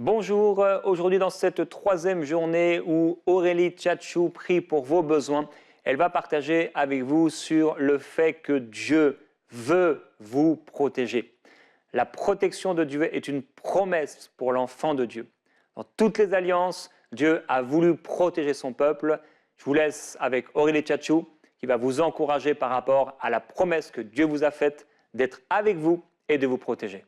Bonjour, aujourd'hui dans cette troisième journée où Aurélie Tchatchou prie pour vos besoins, elle va partager avec vous sur le fait que Dieu veut vous protéger. La protection de Dieu est une promesse pour l'enfant de Dieu. Dans toutes les alliances, Dieu a voulu protéger son peuple. Je vous laisse avec Aurélie Tchatchou qui va vous encourager par rapport à la promesse que Dieu vous a faite d'être avec vous et de vous protéger.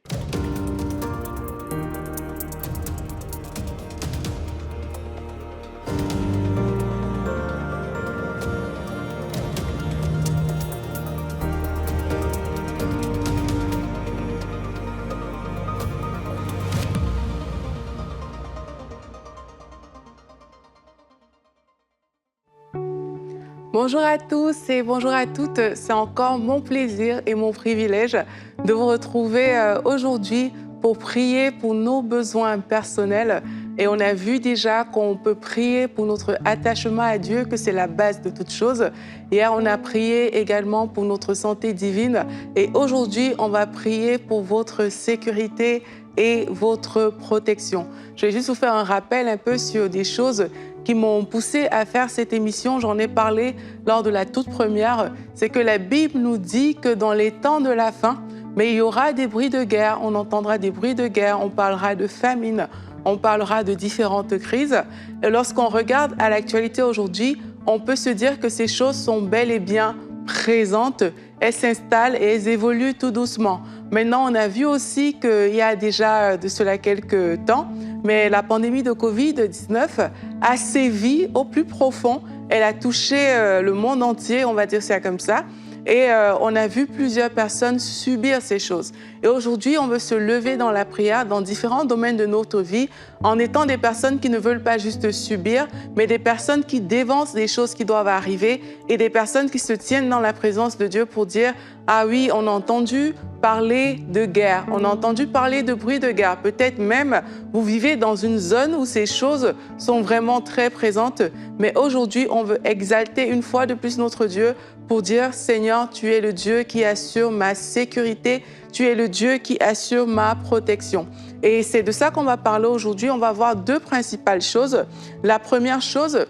Bonjour à tous et bonjour à toutes. C'est encore mon plaisir et mon privilège de vous retrouver aujourd'hui pour prier pour nos besoins personnels. Et on a vu déjà qu'on peut prier pour notre attachement à Dieu, que c'est la base de toute chose. Hier, on a prié également pour notre santé divine. Et aujourd'hui, on va prier pour votre sécurité et votre protection. Je vais juste vous faire un rappel un peu sur des choses qui m'ont poussé à faire cette émission. J'en ai parlé lors de la toute première. C'est que la Bible nous dit que dans les temps de la fin, mais il y aura des bruits de guerre, on entendra des bruits de guerre, on parlera de famine, on parlera de différentes crises. Et lorsqu'on regarde à l'actualité aujourd'hui, on peut se dire que ces choses sont bel et bien présentes, elles s'installent et elles évoluent tout doucement. Maintenant, on a vu aussi qu'il y a déjà de cela quelques temps, mais la pandémie de Covid-19 a sévi au plus profond. Elle a touché le monde entier, on va dire ça comme ça. Et on a vu plusieurs personnes subir ces choses. Et aujourd'hui, on veut se lever dans la prière dans différents domaines de notre vie en étant des personnes qui ne veulent pas juste subir, mais des personnes qui dévancent des choses qui doivent arriver et des personnes qui se tiennent dans la présence de Dieu pour dire « Ah oui, on a entendu parler de guerre, on a entendu parler de bruit de guerre. » Peut-être même vous vivez dans une zone où ces choses sont vraiment très présentes, mais aujourd'hui, on veut exalter une fois de plus notre Dieu pour dire « Seigneur, tu es le Dieu qui assure ma sécurité, tu es le Dieu qui assure ma protection. » Et c'est de ça qu'on va parler aujourd'hui. On va voir deux principales choses. La première chose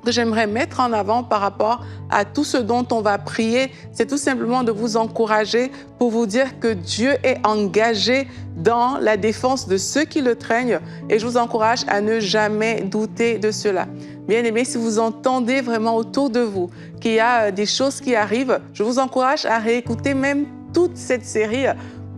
que j'aimerais mettre en avant par rapport à tout ce dont on va prier, c'est tout simplement de vous encourager pour vous dire que Dieu est engagé dans la défense de ceux qui le craignent et je vous encourage à ne jamais douter de cela. Bien-aimés, si vous entendez vraiment autour de vous qu'il y a des choses qui arrivent, je vous encourage à réécouter même toute cette série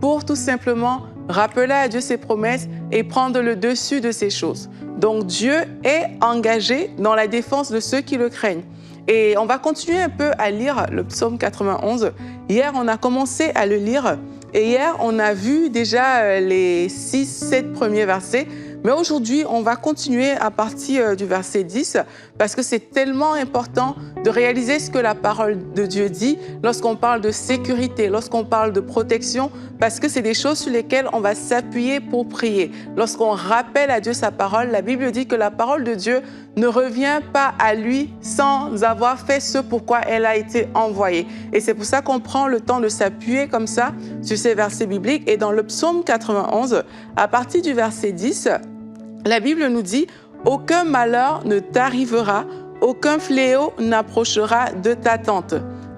pour tout simplement rappeler à Dieu ses promesses et prendre le dessus de ces choses. Donc Dieu est engagé dans la défense de ceux qui le craignent. Et on va continuer un peu à lire le psaume 91. Hier, on a commencé à le lire et hier, on a vu déjà les 6-7 premiers versets. Mais aujourd'hui, on va continuer à partir du verset 10 parce que c'est tellement important de réaliser ce que la parole de Dieu dit lorsqu'on parle de sécurité, lorsqu'on parle de protection, parce que c'est des choses sur lesquelles on va s'appuyer pour prier. Lorsqu'on rappelle à Dieu sa parole, la Bible dit que la parole de Dieu ne revient pas à lui sans avoir fait ce pourquoi elle a été envoyée. Et c'est pour ça qu'on prend le temps de s'appuyer comme ça sur ces versets bibliques. Et dans le psaume 91, à partir du verset 10, la Bible nous dit « Aucun malheur ne t'arrivera, aucun fléau n'approchera de ta tente,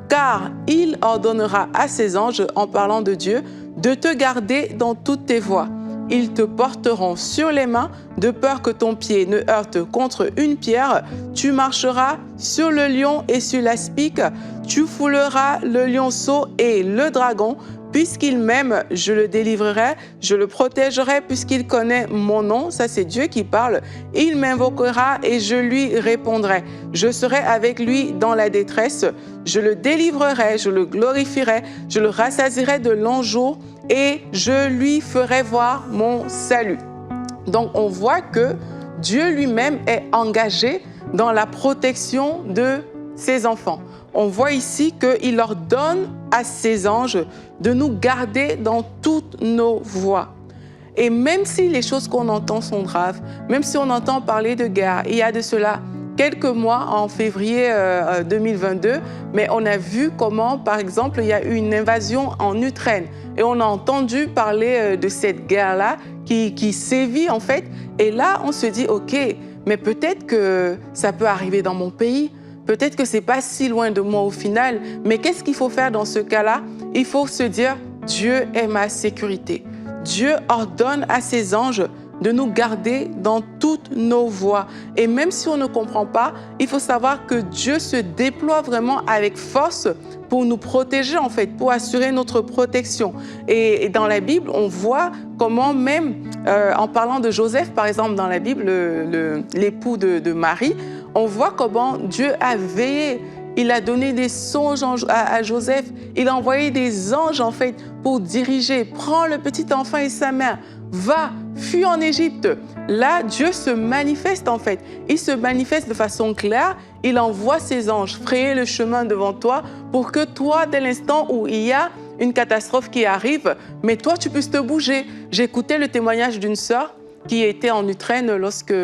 car il ordonnera à ses anges, en parlant de Dieu, de te garder dans toutes tes voies. Ils te porteront sur les mains, de peur que ton pied ne heurte contre une pierre. Tu marcheras sur le lion et sur l'aspic, tu fouleras le lionceau et le dragon. Puisqu'il m'aime, je le délivrerai, je le protégerai puisqu'il connaît mon nom. » Ça, c'est Dieu qui parle. « Il m'invoquera et je lui répondrai. Je serai avec lui dans la détresse. Je le délivrerai, je le glorifierai, je le rassasierai de longs jours et je lui ferai voir mon salut. » Donc, on voit que Dieu lui-même est engagé dans la protection de ses enfants. On voit ici qu'il leur donne à ses anges de nous garder dans toutes nos voies. Et même si les choses qu'on entend sont graves, même si on entend parler de guerre, il y a de cela quelques mois, en février 2022, mais on a vu comment, par exemple, il y a eu une invasion en Ukraine. Et on a entendu parler de cette guerre-là qui sévit, en fait. Et là, on se dit, OK, mais peut-être que ça peut arriver dans mon pays. Peut-être que ce n'est pas si loin de moi au final. Mais qu'est-ce qu'il faut faire dans ce cas-là? Il faut se dire, Dieu est ma sécurité. Dieu ordonne à ses anges de nous garder dans toutes nos voies. Et même si on ne comprend pas, il faut savoir que Dieu se déploie vraiment avec force pour nous protéger, en fait, pour assurer notre protection. Et dans la Bible, on voit comment même, en parlant de Joseph, par exemple, dans la Bible, l'époux de Marie, on voit comment Dieu a veillé. Il a donné des songes à Joseph. Il a envoyé des anges, en fait, pour diriger. Prends le petit enfant et sa mère. Va, fuis en Égypte. Là, Dieu se manifeste, en fait. Il se manifeste de façon claire. Il envoie ses anges frayer le chemin devant toi pour que toi, dès l'instant où il y a une catastrophe qui arrive, mais toi, tu puisses te bouger. J'écoutais le témoignage d'une sœur qui était en Ukraine lorsque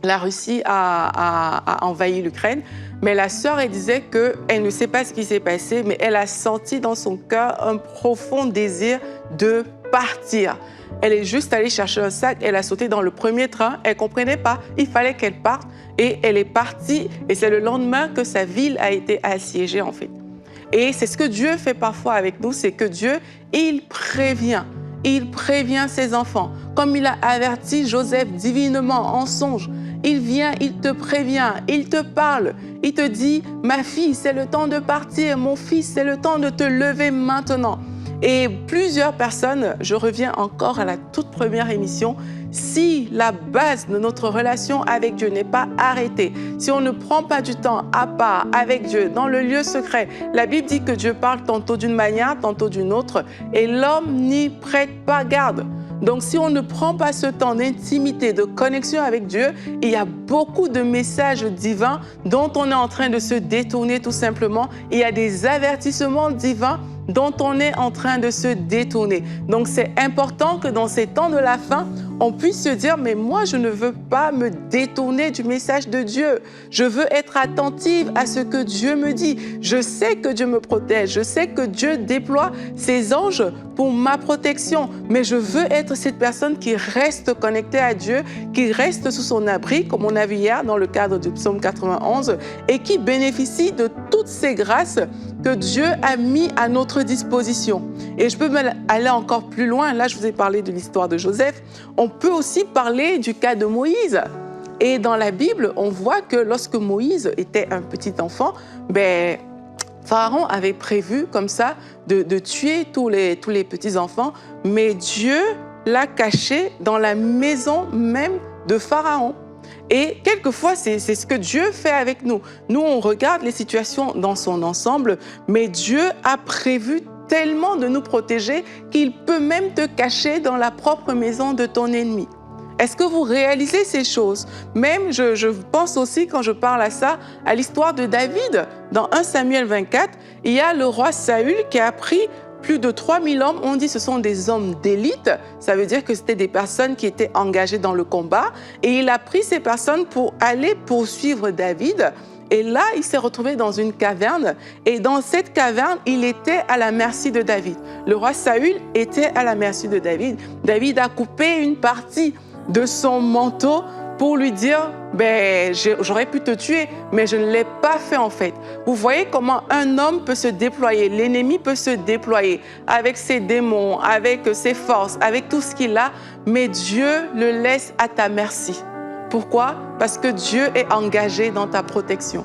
la Russie a envahi l'Ukraine. Mais la sœur, elle disait qu'elle ne sait pas ce qui s'est passé, mais elle a senti dans son cœur un profond désir de partir. Elle est juste allée chercher un sac, elle a sauté dans le premier train, elle ne comprenait pas, il fallait qu'elle parte et elle est partie. Et c'est le lendemain que sa ville a été assiégée, en fait. Et c'est ce que Dieu fait parfois avec nous, c'est que Dieu, il prévient ses enfants. Comme il a averti Joseph divinement en songe, il vient, il te prévient, il te parle, il te dit « Ma fille, c'est le temps de partir, mon fils, c'est le temps de te lever maintenant ». Et plusieurs personnes, je reviens encore à la toute première émission, si la base de notre relation avec Dieu n'est pas arrêtée, si on ne prend pas du temps à part avec Dieu, dans le lieu secret, la Bible dit que Dieu parle tantôt d'une manière, tantôt d'une autre, et l'homme n'y prête pas garde. Donc, si on ne prend pas ce temps d'intimité, de connexion avec Dieu, il y a beaucoup de messages divins dont on est en train de se détourner tout simplement. Il y a des avertissements divins dont on est en train de se détourner. Donc, c'est important que dans ces temps de la fin, on puisse se dire, mais moi, je ne veux pas me détourner du message de Dieu. Je veux être attentive à ce que Dieu me dit. Je sais que Dieu me protège. Je sais que Dieu déploie ses anges pour ma protection. Mais je veux être cette personne qui reste connectée à Dieu, qui reste sous son abri, comme on a vu hier dans le cadre du psaume 91, et qui bénéficie de toutes ces grâces que Dieu a mis à notre disposition. Et je peux aller encore plus loin. Là, je vous ai parlé de l'histoire de Joseph. On peut aussi parler du cas de Moïse. Et dans la Bible, on voit que lorsque Moïse était un petit enfant, Pharaon avait prévu comme ça de tuer tous les petits-enfants, mais Dieu l'a caché dans la maison même de Pharaon. Et quelquefois, c'est ce que Dieu fait avec nous. Nous, on regarde les situations dans son ensemble, mais Dieu a prévu tellement de nous protéger qu'il peut même te cacher dans la propre maison de ton ennemi. Est-ce que vous réalisez ces choses? Même, je pense aussi, quand je parle à ça, à l'histoire de David. Dans 1 Samuel 24, il y a le roi Saül qui a pris plus de 3000 hommes. On dit que ce sont des hommes d'élite. Ça veut dire que c'était des personnes qui étaient engagées dans le combat. Et il a pris ces personnes pour aller poursuivre David. Et là, il s'est retrouvé dans une caverne. Et dans cette caverne, il était à la merci de David. Le roi Saül était à la merci de David. David a coupé une partie de son manteau pour lui dire j'aurais pu te tuer, mais je ne l'ai pas fait en fait. Vous voyez comment un homme peut se déployer, l'ennemi peut se déployer avec ses démons, avec ses forces, avec tout ce qu'il a, mais Dieu le laisse à ta merci. Pourquoi? Parce que Dieu est engagé dans ta protection.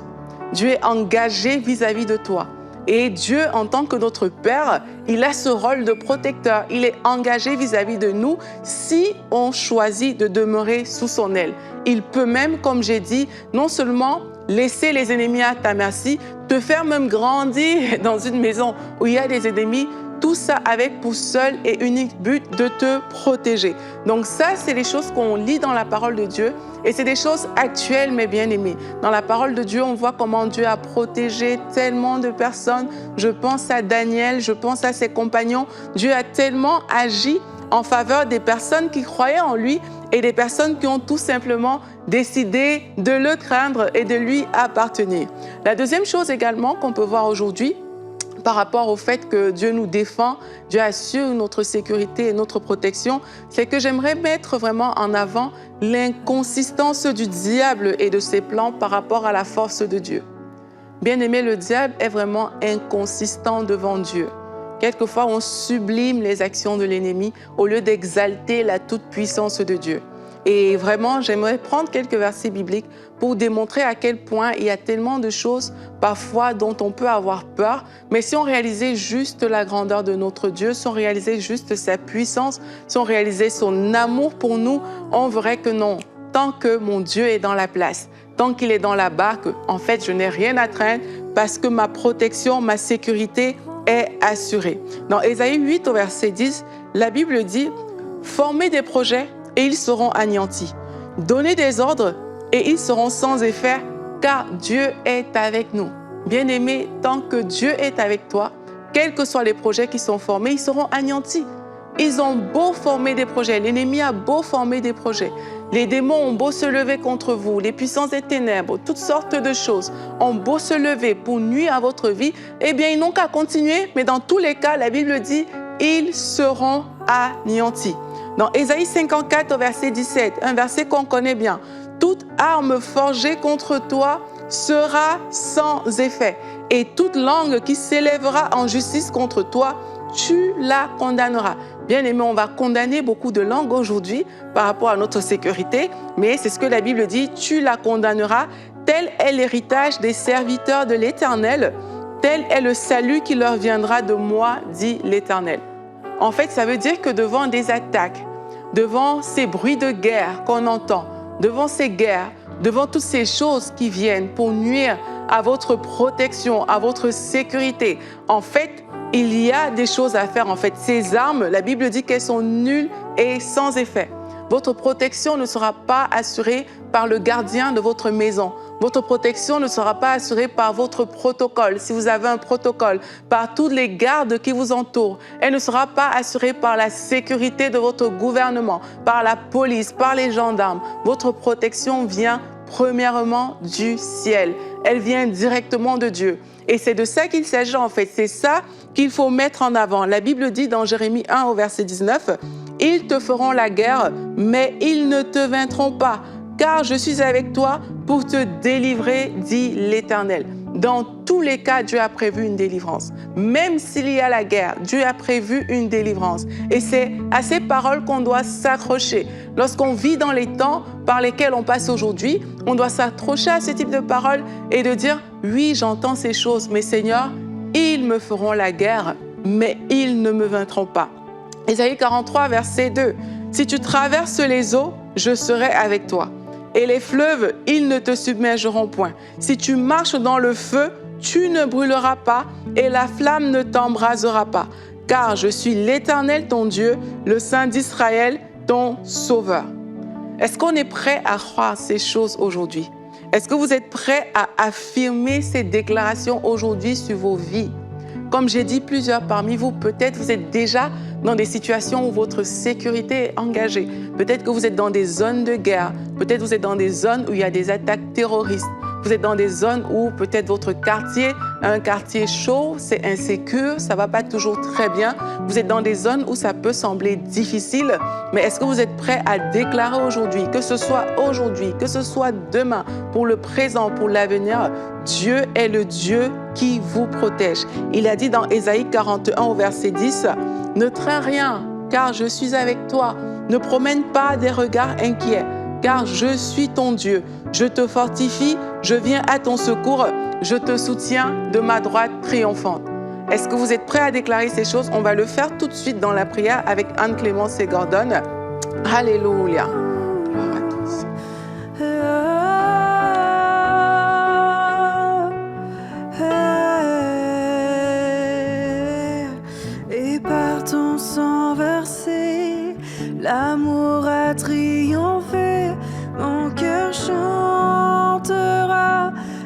Dieu est engagé vis-à-vis de toi. Et Dieu, en tant que notre Père, il a ce rôle de protecteur. Il est engagé vis-à-vis de nous si on choisit de demeurer sous son aile. Il peut même, comme j'ai dit, non seulement laisser les ennemis à ta merci, te faire même grandir dans une maison où il y a des ennemis, tout ça avec pour seul et unique but de te protéger. Donc ça, c'est les choses qu'on lit dans la parole de Dieu et c'est des choses actuelles, mes bien-aimés. Dans la parole de Dieu, on voit comment Dieu a protégé tellement de personnes. Je pense à Daniel, je pense à ses compagnons. Dieu a tellement agi en faveur des personnes qui croyaient en lui et des personnes qui ont tout simplement décidé de le craindre et de lui appartenir. La deuxième chose également qu'on peut voir aujourd'hui, par rapport au fait que Dieu nous défend, Dieu assure notre sécurité et notre protection, c'est que j'aimerais mettre vraiment en avant l'inconsistance du diable et de ses plans par rapport à la force de Dieu. Bien aimé, le diable est vraiment inconsistant devant Dieu. Quelquefois, on sublime les actions de l'ennemi au lieu d'exalter la toute-puissance de Dieu. Et vraiment, j'aimerais prendre quelques versets bibliques pour démontrer à quel point il y a tellement de choses parfois dont on peut avoir peur. Mais si on réalisait juste la grandeur de notre Dieu, si on réalisait juste sa puissance, si on réalisait son amour pour nous, on verrait que non. Tant que mon Dieu est dans la place, tant qu'il est dans la barque, en fait, je n'ai rien à craindre parce que ma protection, ma sécurité est assurée. Dans Ésaïe 8 au verset 10, la Bible dit « Formez des projets et ils seront anéantis. Donnez des ordres et ils seront sans effet, car Dieu est avec nous. » Bien-aimé, tant que Dieu est avec toi, quels que soient les projets qui sont formés, ils seront anéantis. Ils ont beau former des projets, l'ennemi a beau former des projets, les démons ont beau se lever contre vous, les puissances des ténèbres, toutes sortes de choses ont beau se lever pour nuire à votre vie, eh bien, ils n'ont qu'à continuer, mais dans tous les cas, la Bible dit, ils seront anéantis. Dans Ésaïe 54 au verset 17, un verset qu'on connaît bien, « Toute arme forgée contre toi sera sans effet, et toute langue qui s'élèvera en justice contre toi, tu la condamneras. » Bien aimé, on va condamner beaucoup de langues aujourd'hui par rapport à notre sécurité, mais c'est ce que la Bible dit, « Tu la condamneras, tel est l'héritage des serviteurs de l'Éternel, tel est le salut qui leur viendra de moi, dit l'Éternel. » En fait, ça veut dire que devant des attaques, devant ces bruits de guerre qu'on entend, devant ces guerres, devant toutes ces choses qui viennent pour nuire à votre protection, à votre sécurité, en fait, il y a des choses à faire. En fait, ces armes, la Bible dit qu'elles sont nulles et sans effet. Votre protection ne sera pas assurée par le gardien de votre maison. Votre protection ne sera pas assurée par votre protocole, si vous avez un protocole, par tous les gardes qui vous entourent. Elle ne sera pas assurée par la sécurité de votre gouvernement, par la police, par les gendarmes. Votre protection vient premièrement du ciel. Elle vient directement de Dieu. Et c'est de ça qu'il s'agit en fait. C'est ça qu'il faut mettre en avant. La Bible dit dans Jérémie 1 au verset 19, « Ils te feront la guerre, mais ils ne te vaincront pas, car je suis avec toi pour te délivrer, dit l'Éternel. » Dans tous les cas, Dieu a prévu une délivrance. Même s'il y a la guerre, Dieu a prévu une délivrance. Et c'est à ces paroles qu'on doit s'accrocher. Lorsqu'on vit dans les temps par lesquels on passe aujourd'hui, on doit s'accrocher à ce type de paroles et de dire « Oui, j'entends ces choses, mais Seigneur, ils me feront la guerre, mais ils ne me vaincront pas. » Ésaïe 43, verset 2. « Si tu traverses les eaux, je serai avec toi. Et les fleuves, ils ne te submergeront point. Si tu marches dans le feu, tu ne brûleras pas, et la flamme ne t'embrasera pas. Car je suis l'Éternel, ton Dieu, le Saint d'Israël, ton Sauveur. » Est-ce qu'on est prêt à croire ces choses aujourd'hui? Est-ce que vous êtes prêt à affirmer ces déclarations aujourd'hui sur vos vies? Comme j'ai dit, plusieurs parmi vous, peut-être vous êtes déjà dans des situations où votre sécurité est engagée. Peut-être que vous êtes dans des zones de guerre. Peut-être que vous êtes dans des zones où il y a des attaques terroristes. Vous êtes dans des zones où peut-être votre quartier est un quartier chaud, c'est insécure, ça ne va pas toujours très bien. Vous êtes dans des zones où ça peut sembler difficile. Mais est-ce que vous êtes prêt à déclarer aujourd'hui, que ce soit aujourd'hui, que ce soit demain, pour le présent, pour l'avenir, Dieu est le Dieu qui vous protège. Il a dit dans Ésaïe 41 au verset 10, « Ne crains rien, car je suis avec toi. Ne promène pas des regards inquiets, car je suis ton Dieu. Je te fortifie, je viens à ton secours, je te soutiens de ma droite triomphante. » Est-ce que vous êtes prêts à déclarer ces choses? On va le faire tout de suite dans la prière avec Anne-Clémence et Gordon. Alléluia. Gloire à tous. Et par ton sang versé, l'amour a triomphé. Mon cœur chantera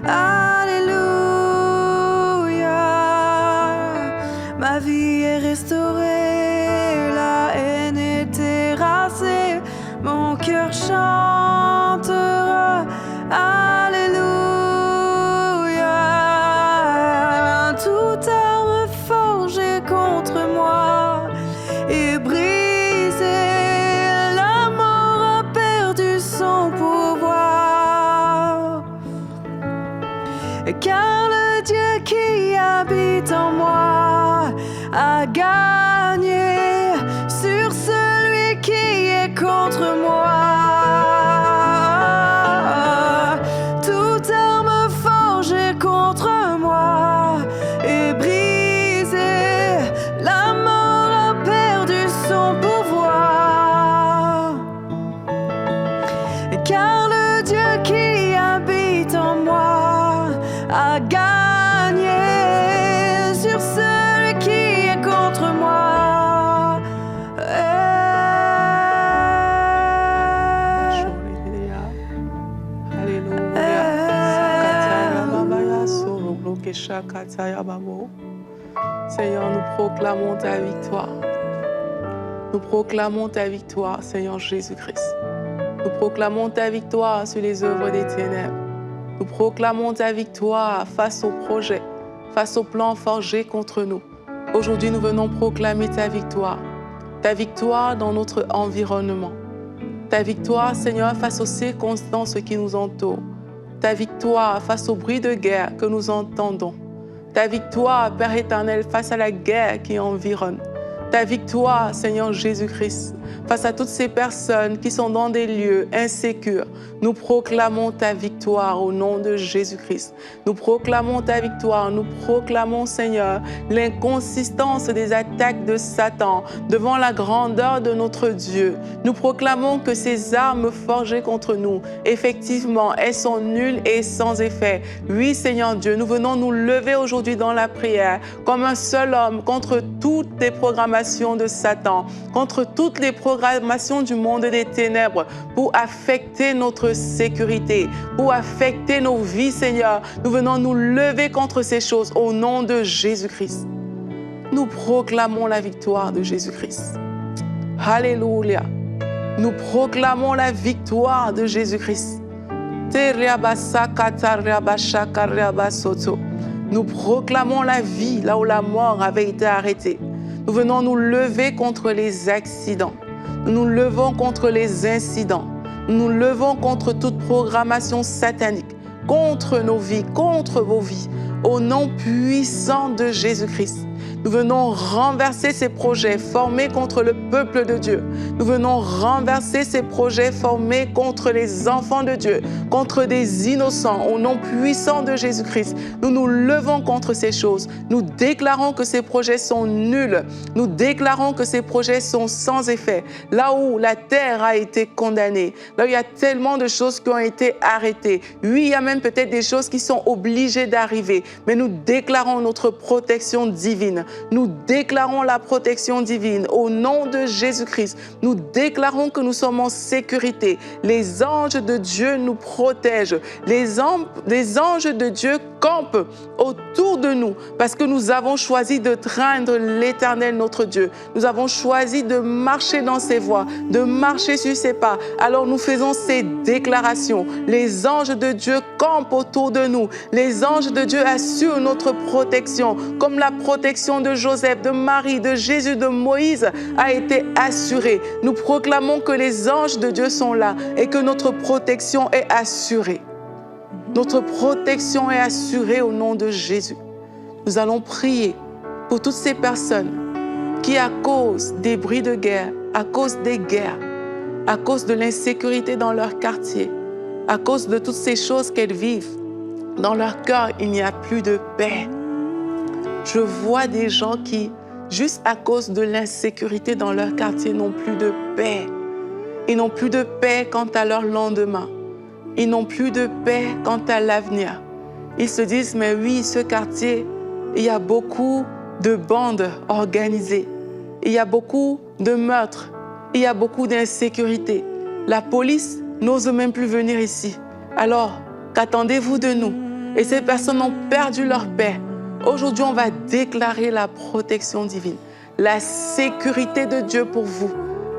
Alléluia. Ma vie est restaurée, la haine est chantera. Alléluia. Toute arme forgée contre moi est brisée. La mort a perdu son pouvoir. Car le Dieu qui habite en moi a gagné sur celui qui est contre moi. Toute arme forgée contre moi est brisée. La mort a perdu son pouvoir. Car le Dieu qui habite en moi a gagné sur celui qui est contre moi. Seigneur, nous proclamons ta victoire. Nous proclamons ta victoire, Seigneur Jésus-Christ. Nous proclamons ta victoire sur les œuvres des ténèbres. Nous proclamons ta victoire face aux projets, face aux plans forgés contre nous. Aujourd'hui, nous venons proclamer ta victoire dans notre environnement. Ta victoire, Seigneur, face aux circonstances qui nous entourent. Ta victoire face au bruit de guerre que nous entendons. Ta victoire, Père éternel, face à la guerre qui environne. Ta victoire, Seigneur Jésus-Christ, face à toutes ces personnes qui sont dans des lieux insécures. Nous proclamons ta victoire au nom de Jésus-Christ. Nous proclamons ta victoire. Nous proclamons, Seigneur, l'inconsistance des attaques de Satan devant la grandeur de notre Dieu. Nous proclamons que ces armes forgées contre nous, effectivement, elles sont nulles et sans effet. Oui, Seigneur Dieu, nous venons nous lever aujourd'hui dans la prière comme un seul homme contre toutes les programmations de Satan, contre toutes les programmations du monde des ténèbres pour affecter notre sécurité, pour affecter nos vies, Seigneur. Nous venons nous lever contre ces choses au nom de Jésus-Christ. Nous proclamons la victoire de Jésus-Christ. Alléluia. Nous proclamons la victoire de Jésus-Christ. Nous proclamons la vie là où la mort avait été arrêtée. Nous venons nous lever contre les accidents. Nous nous levons contre les incidents. Nous nous levons contre toute programmation satanique, contre nos vies, contre vos vies, au nom puissant de Jésus-Christ. Nous venons renverser ces projets formés contre le peuple de Dieu. Nous venons renverser ces projets formés contre les enfants de Dieu, contre des innocents. Au nom puissant de Jésus-Christ, nous nous levons contre ces choses. Nous déclarons que ces projets sont nuls. Nous déclarons que ces projets sont sans effet. Là où la terre a été condamnée, là où il y a tellement de choses qui ont été arrêtées. Oui, il y a même peut-être des choses qui sont obligées d'arriver, mais nous déclarons notre protection divine. Nous déclarons la protection divine au nom de Jésus-Christ. Nous déclarons que nous sommes en sécurité. Les anges de Dieu nous protègent. Les anges de Dieu campent autour de nous parce que nous avons choisi de craindre l'Éternel notre Dieu. Nous avons choisi de marcher dans ses voies, de marcher sur ses pas. Alors nous faisons ces déclarations. Les anges de Dieu campent autour de nous. Les anges de Dieu assurent notre protection, comme la protection de Joseph, de Marie, de Jésus, de Moïse a été assurée. Nous proclamons que les anges de Dieu sont là et que notre protection est assurée. Notre protection est assurée au nom de Jésus. Nous allons prier pour toutes ces personnes qui, à cause des bruits de guerre, à cause des guerres, à cause de l'insécurité dans leur quartier, à cause de toutes ces choses qu'elles vivent, dans leur cœur, il n'y a plus de paix. Je vois des gens qui, juste à cause de l'insécurité dans leur quartier, n'ont plus de paix. Ils n'ont plus de paix quant à leur lendemain. Ils n'ont plus de paix quant à l'avenir. Ils se disent, mais oui, ce quartier, il y a beaucoup de bandes organisées. Il y a beaucoup de meurtres. Il y a beaucoup d'insécurité. La police n'ose même plus venir ici. Alors, qu'attendez-vous de nous? Et ces personnes ont perdu leur paix. Aujourd'hui, on va déclarer la protection divine, la sécurité de Dieu pour vous,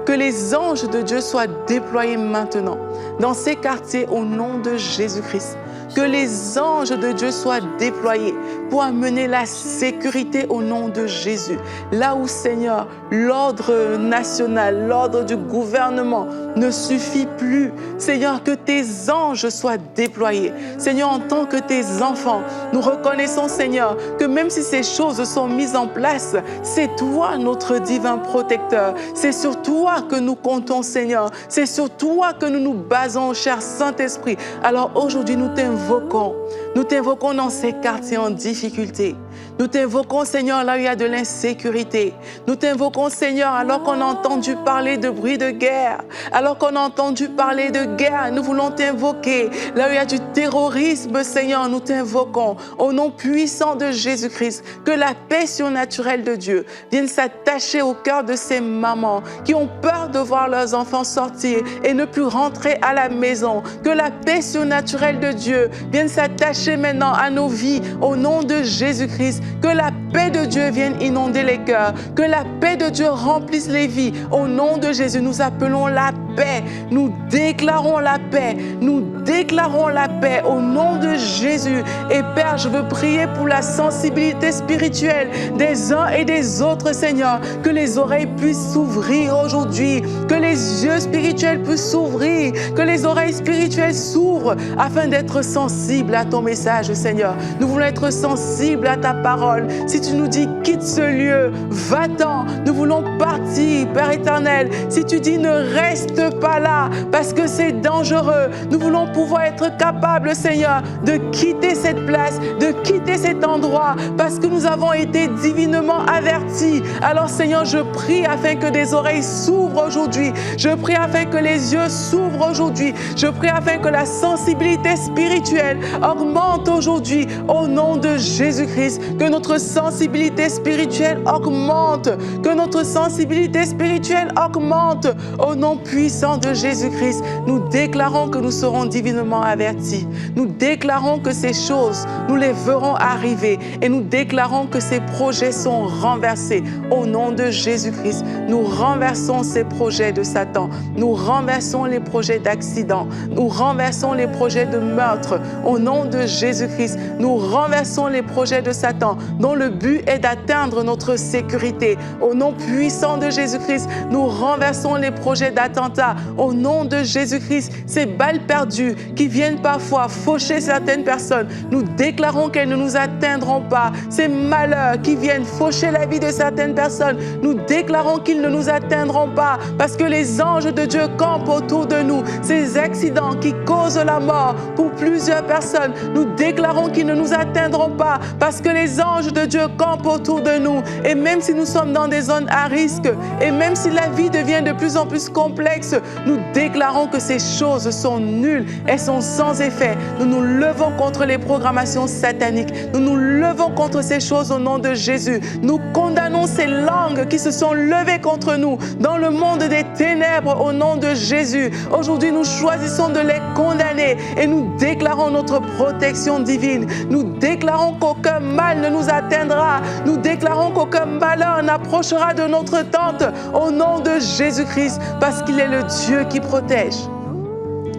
que les anges de Dieu soient déployés maintenant dans ces quartiers au nom de Jésus-Christ. Que les anges de Dieu soient déployés pour amener la sécurité au nom de Jésus. Là où, Seigneur, l'ordre national, l'ordre du gouvernement ne suffit plus. Seigneur, que tes anges soient déployés. Seigneur, en tant que tes enfants, nous reconnaissons, Seigneur, que même si ces choses sont mises en place, c'est toi notre divin protecteur. C'est sur toi que nous comptons, Seigneur. C'est sur toi que nous nous basons, cher Saint-Esprit. Alors aujourd'hui, nous t'invoquons. Nous t'invoquons dans ces quartiers en difficulté. Nous t'invoquons, Seigneur, là où il y a de l'insécurité. Nous t'invoquons, Seigneur, alors qu'on a entendu parler de bruit de guerre. Alors qu'on a entendu parler de guerre, nous voulons t'invoquer. Là où il y a du terrorisme, Seigneur, nous t'invoquons. Au nom puissant de Jésus-Christ, que la paix surnaturelle de Dieu vienne s'attacher au cœur de ces mamans qui ont peur de voir leurs enfants sortir et ne plus rentrer à la maison. Que la paix surnaturelle de Dieu vienne s'attacher maintenant à nos vies au nom de Jésus-Christ. Que la paix de Dieu vienne inonder les cœurs. Que la paix de Dieu remplisse les vies. Au nom de Jésus, nous appelons la paix. Nous déclarons la paix. Nous déclarons la paix au nom de Jésus. Et Père, je veux prier pour la sensibilité spirituelle des uns et des autres, Seigneur. Que les oreilles puissent s'ouvrir aujourd'hui. Que les yeux spirituels puissent s'ouvrir. Que les oreilles spirituelles s'ouvrent afin d'être sensibles à ton message, Seigneur. Nous voulons être sensibles à ta parole. Si tu nous dis quitte ce lieu, va-t'en. Nous voulons partir, Père éternel. Si tu dis ne reste pas là parce que c'est dangereux, nous voulons pouvoir être capables, Seigneur, de quitter cette place, de quitter cet endroit parce que nous avons été divinement avertis. Alors, Seigneur, je prie afin que des oreilles s'ouvrent aujourd'hui. Je prie afin que les yeux s'ouvrent aujourd'hui. Je prie afin que la sensibilité spirituelle augmente aujourd'hui au nom de Jésus-Christ. Que notre sensibilité spirituelle augmente. Que notre sensibilité spirituelle augmente au nom puissant de Jésus-Christ. Nous déclarons que nous serons divinement avertis. Nous déclarons que ces choses, nous les verrons arriver. Et nous déclarons que ces projets sont renversés au nom de Jésus-Christ. Nous renversons ces projets de Satan. Nous renversons les projets d'accident. Nous renversons les projets de meurtre au nom de Jésus-Christ. Nous renversons les projets de Satan dont le but est d'atteindre notre sécurité. Au nom puissant de Jésus-Christ, nous renversons les projets d'attentat. Au nom de Jésus-Christ, ces balles perdues qui viennent parfois faucher certaines personnes, nous déclarons qu'elles ne nous atteindront pas. Ces malheurs qui viennent faucher la vie de certaines personnes, nous déclarons qu'ils ne nous atteindront pas parce que les anges de Dieu campent autour de nous. Ces accidents qui causent la mort pour plusieurs personnes, nous déclarons qu'ils ne nous atteindront pas parce que les anges de Dieu campent autour de nous. Et même si nous sommes dans des zones à risque, et même si la vie devient de plus en plus complexe, nous déclarons que ces choses sont nulles, elles sont sans effet. Nous nous levons contre les programmations sataniques. Nous nous levons contre ces choses au nom de Jésus. Nous condamnons ces langues qui se sont levées contre nous dans le monde des ténèbres au nom de Jésus. Aujourd'hui, nous choisissons de les condamner et nous déclarons notre protection divine. Nous déclarons qu'aucun mal ne nous atteindra. Nous déclarons qu'aucun malheur n'approchera de notre tente au nom de Jésus-Christ parce qu'il est le Dieu qui protège.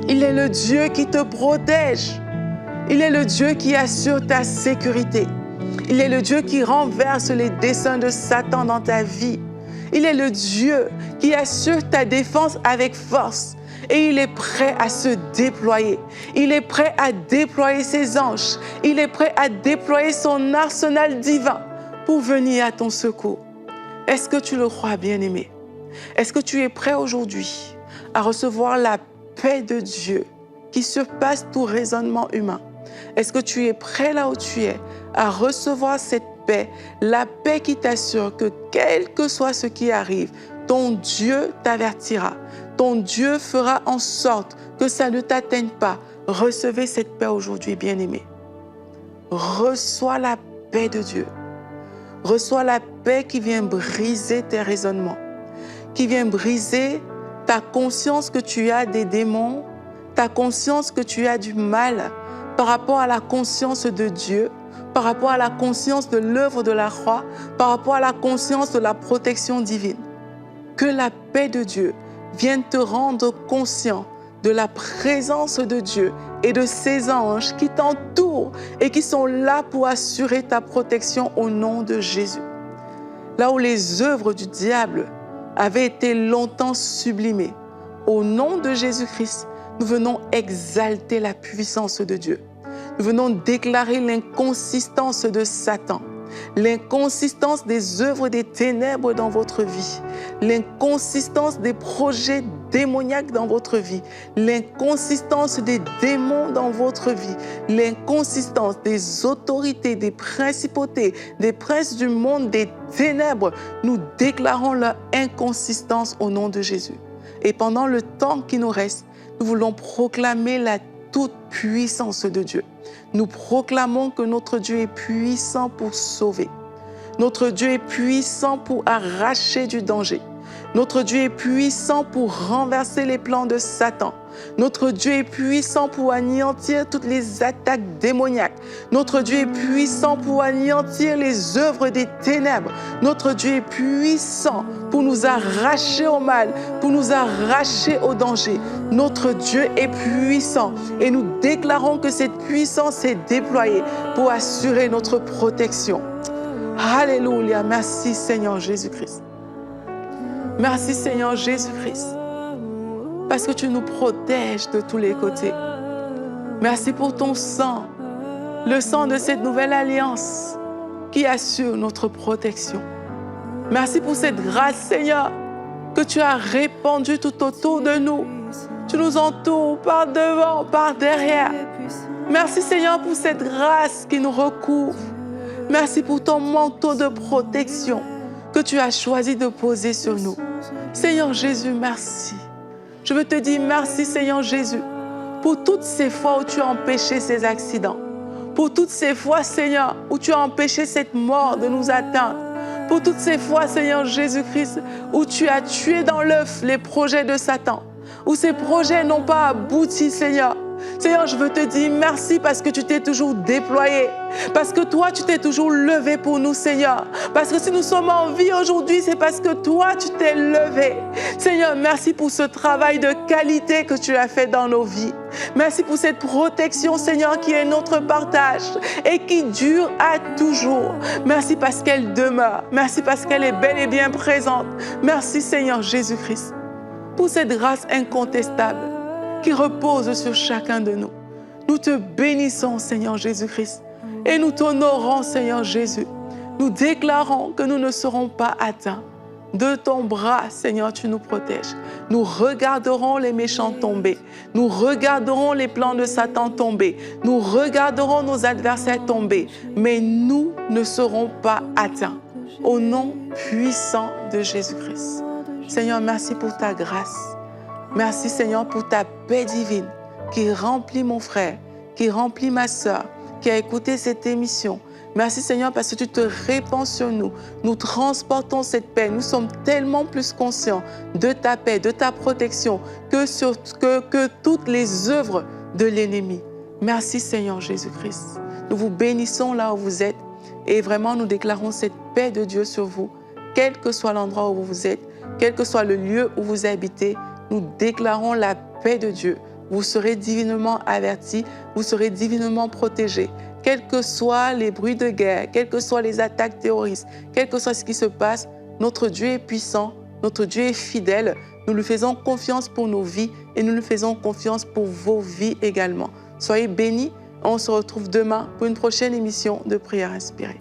Il est le Dieu qui te protège. Il est le Dieu qui assure ta sécurité. Il est le Dieu qui renverse les desseins de Satan dans ta vie. Il est le Dieu qui assure ta défense avec force. Et il est prêt à se déployer. Il est prêt à déployer ses anges. Il est prêt à déployer son arsenal divin pour venir à ton secours. Est-ce que tu le crois, bien-aimé? Est-ce que tu es prêt aujourd'hui à recevoir la paix de Dieu qui surpasse tout raisonnement humain? Est-ce que tu es prêt là où tu es à recevoir cette paix, la paix qui t'assure que quel que soit ce qui arrive, ton Dieu t'avertira. Ton Dieu fera en sorte que ça ne t'atteigne pas. Recevez cette paix aujourd'hui, bien-aimé. Reçois la paix de Dieu. Reçois la paix qui vient briser tes raisonnements, qui vient briser ta conscience que tu as des démons, ta conscience que tu as du mal par rapport à la conscience de Dieu, par rapport à la conscience de l'œuvre de la croix, par rapport à la conscience de la protection divine. Que la paix de Dieu vienne te rendre conscient de la présence de Dieu et de ses anges qui t'entourent et qui sont là pour assurer ta protection au nom de Jésus. Là où les œuvres du diable avaient été longtemps sublimées, au nom de Jésus-Christ, nous venons exalter la puissance de Dieu. Nous venons déclarer l'inconsistance de Satan, l'inconsistance des œuvres des ténèbres dans votre vie, l'inconsistance des projets démoniaques dans votre vie, l'inconsistance des démons dans votre vie, l'inconsistance des autorités, des principautés, des princes du monde, des ténèbres. Nous déclarons leur inconsistance au nom de Jésus. Et pendant le temps qui nous reste, nous voulons proclamer la toute-puissance de Dieu. Nous proclamons que notre Dieu est puissant pour sauver. Notre Dieu est puissant pour arracher du danger. Notre Dieu est puissant pour renverser les plans de Satan. Notre Dieu est puissant pour anéantir toutes les attaques démoniaques. Notre Dieu est puissant pour anéantir les œuvres des ténèbres. Notre Dieu est puissant pour nous arracher au mal, pour nous arracher au danger. Notre Dieu est puissant et nous déclarons que cette puissance est déployée pour assurer notre protection. Alléluia, merci Seigneur Jésus-Christ. Merci Seigneur Jésus-Christ, parce que tu nous protèges de tous les côtés. Merci pour ton sang, le sang de cette nouvelle alliance qui assure notre protection. Merci pour cette grâce, Seigneur, que tu as répandue tout autour de nous. Tu nous entoures par devant, par derrière. Merci, Seigneur, pour cette grâce qui nous recouvre. Merci pour ton manteau de protection que tu as choisi de poser sur nous. Seigneur Jésus, merci. Je veux te dire merci, Seigneur Jésus, pour toutes ces fois où tu as empêché ces accidents, pour toutes ces fois, Seigneur, où tu as empêché cette mort de nous atteindre, pour toutes ces fois, Seigneur Jésus-Christ, où tu as tué dans l'œuf les projets de Satan, où ces projets n'ont pas abouti, Seigneur. Seigneur, je veux te dire merci parce que tu t'es toujours déployé, parce que toi, tu t'es toujours levé pour nous, Seigneur. Parce que si nous sommes en vie aujourd'hui, c'est parce que toi, tu t'es levé. Seigneur, merci pour ce travail de qualité que tu as fait dans nos vies. Merci pour cette protection, Seigneur, qui est notre partage et qui dure à toujours. Merci parce qu'elle demeure. Merci parce qu'elle est bel et bien présente. Merci, Seigneur Jésus-Christ, pour cette grâce incontestable qui repose sur chacun de nous. Nous te bénissons, Seigneur Jésus-Christ, et nous t'honorons, Seigneur Jésus. Nous déclarons que nous ne serons pas atteints. De ton bras, Seigneur, tu nous protèges. Nous regarderons les méchants tomber. Nous regarderons les plans de Satan tomber. Nous regarderons nos adversaires tomber. Mais nous ne serons pas atteints. Au nom puissant de Jésus-Christ. Seigneur, merci pour ta grâce. Merci, Seigneur, pour ta paix divine qui remplit mon frère, qui remplit ma sœur, qui a écouté cette émission. Merci, Seigneur, parce que tu te répands sur nous. Nous transportons cette paix. Nous sommes tellement plus conscients de ta paix, de ta protection, que toutes les œuvres de l'ennemi. Merci, Seigneur Jésus-Christ. Nous vous bénissons là où vous êtes et vraiment nous déclarons cette paix de Dieu sur vous, quel que soit l'endroit où vous êtes, quel que soit le lieu où vous habitez. Nous déclarons la paix de Dieu. Vous serez divinement avertis, vous serez divinement protégés. Quels que soient les bruits de guerre, quelles que soient les attaques terroristes, quel que soit ce qui se passe, notre Dieu est puissant, notre Dieu est fidèle. Nous lui faisons confiance pour nos vies et nous lui faisons confiance pour vos vies également. Soyez bénis. On se retrouve demain pour une prochaine émission de Prière Inspirée.